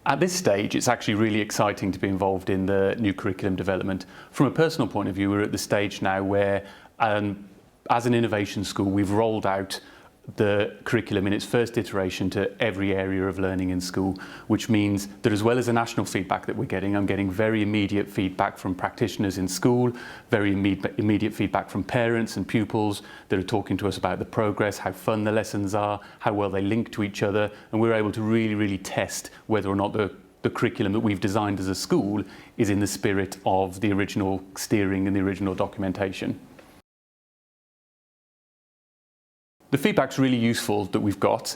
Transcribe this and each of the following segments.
At this stage, it's actually really exciting to be involved in the new curriculum development. From a personal point of view, we're at the stage now where, as an innovation school, we've rolled out the curriculum in its first iteration to every area of learning in school, which means that as well as the national feedback that we're getting, I'm getting very immediate feedback from practitioners in school, very immediate feedback from parents and pupils that are talking to us about the progress, how fun the lessons are, how well they link to each other, and we're able to really test whether or not the curriculum that we've designed as a school is in the spirit of the original steering and the original documentation. The feedback's really useful that we've got.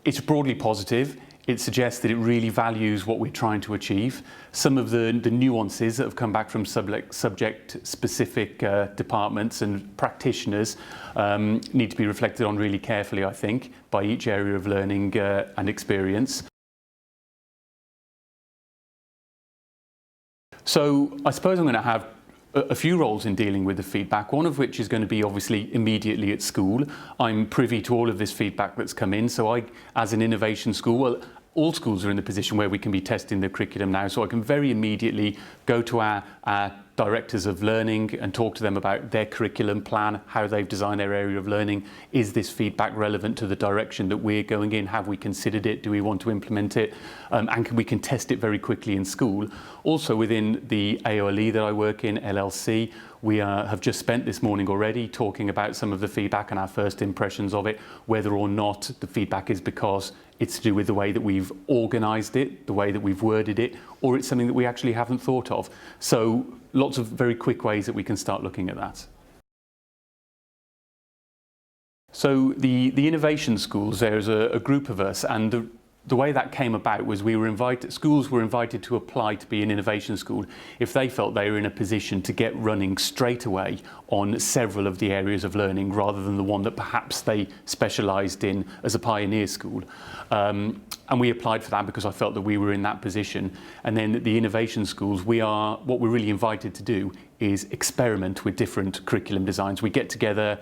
It's broadly positive. It suggests that it really values what we're trying to achieve. Some of the nuances that have come back from subject-specific departments and practitioners need to be reflected on really carefully, I think, by each area of learning and experience. So I suppose I'm going to have a few roles in dealing with the feedback, one of which is going to be obviously immediately at school. I'm privy to all of this feedback that's come in, so I, as an innovation school, well, all schools are in the position where we can be testing the curriculum now, so I can very immediately go to our directors of learning and talk to them about their curriculum plan, how they've designed their area of learning. Is this feedback relevant to the direction that we're going in? Have we considered it? Do we want to implement it? And we can test it very quickly in school. Also within the AOLE that I work in, LLC, we have just spent this morning already talking about some of the feedback and our first impressions of it, whether or not the feedback is because it's to do with the way that we've organised it, the way that we've worded it, or it's something that we actually haven't thought of. So lots of very quick ways that we can start looking at that. So the innovation schools, there's a group of us, and the way that came about was schools were invited to apply to be an innovation school if they felt they were in a position to get running straight away on several of the areas of learning rather than the one that perhaps they specialised in as a pioneer school. And we applied for that because I felt that we were in that position. And then the innovation schools, what we're really invited to do is experiment with different curriculum designs. We get together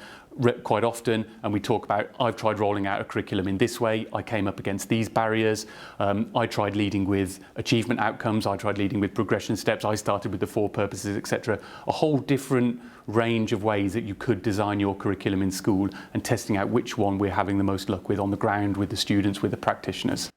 quite often and we talk about, I've tried rolling out a curriculum in this way, I came up against these barriers, I tried leading with achievement outcomes, I tried leading with progression steps, I started with the 4 purposes, etc. A whole different range of ways that you could design your curriculum in school and testing out which one we're having the most luck with on the ground, with the students, with the practitioners.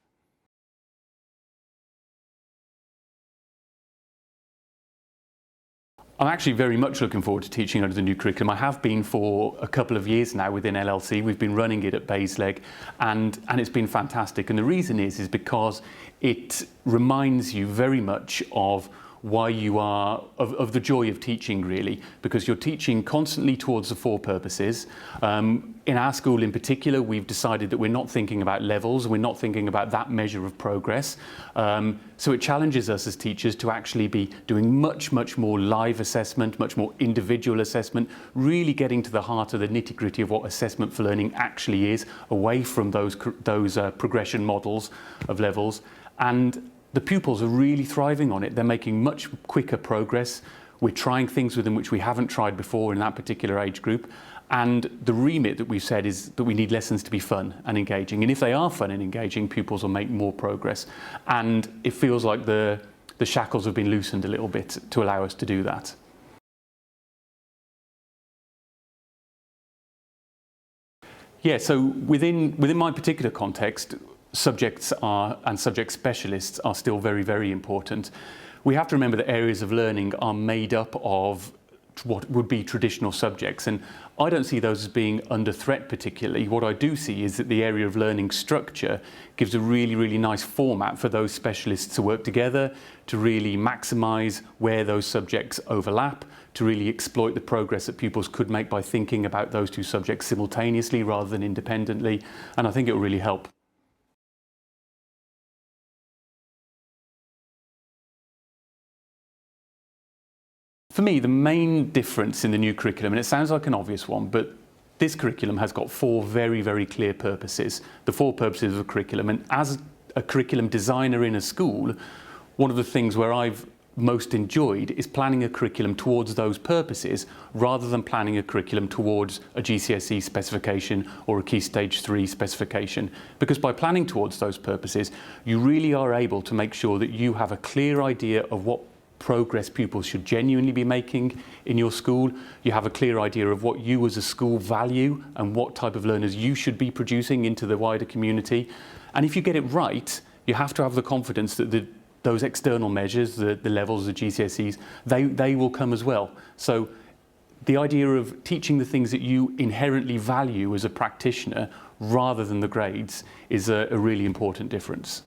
I'm actually very much looking forward to teaching under the new curriculum. I have been for a couple of years now within LLC. We've been running it at Basleg and it's been fantastic. And the reason is because it reminds you very much of why you are, of the joy of teaching really, because you're teaching constantly towards the 4 purposes. In our school in particular, we've decided that we're not thinking about levels, we're not thinking about that measure of progress. So it challenges us as teachers to actually be doing much more live assessment, much more individual assessment, really getting to the heart of the nitty-gritty of what assessment for learning actually is, away from those progression models of levels. And the pupils are really thriving on it. They're making much quicker progress. We're trying things with them which we haven't tried before in that particular age group. And the remit that we've said is that we need lessons to be fun and engaging. And if they are fun and engaging, pupils will make more progress. And it feels like the shackles have been loosened a little bit to allow us to do that. Yeah, so within my particular context, subjects and subject specialists are still very important. We have to remember that areas of learning are made up of what would be traditional subjects, and I don't see those as being under threat particularly. What I do see is that the area of learning structure gives a really nice format for those specialists to work together, to really maximise where those subjects overlap, to really exploit the progress that pupils could make by thinking about those 2 subjects simultaneously rather than independently, and I think it will really help. For me, the main difference in the new curriculum, and it sounds like an obvious one, but this curriculum has got 4 very clear purposes, the 4 purposes of the curriculum. And as a curriculum designer in a school, one of the things where I've most enjoyed is planning a curriculum towards those purposes rather than planning a curriculum towards a GCSE specification or a Key Stage 3 specification. Because by planning towards those purposes, you really are able to make sure that you have a clear idea of what progress pupils should genuinely be making in your school. You have a clear idea of what you as a school value and what type of learners you should be producing into the wider community. And if you get it right, you have to have the confidence that those external measures, the levels, the GCSEs, they will come as well. So the idea of teaching the things that you inherently value as a practitioner rather than the grades is a really important difference.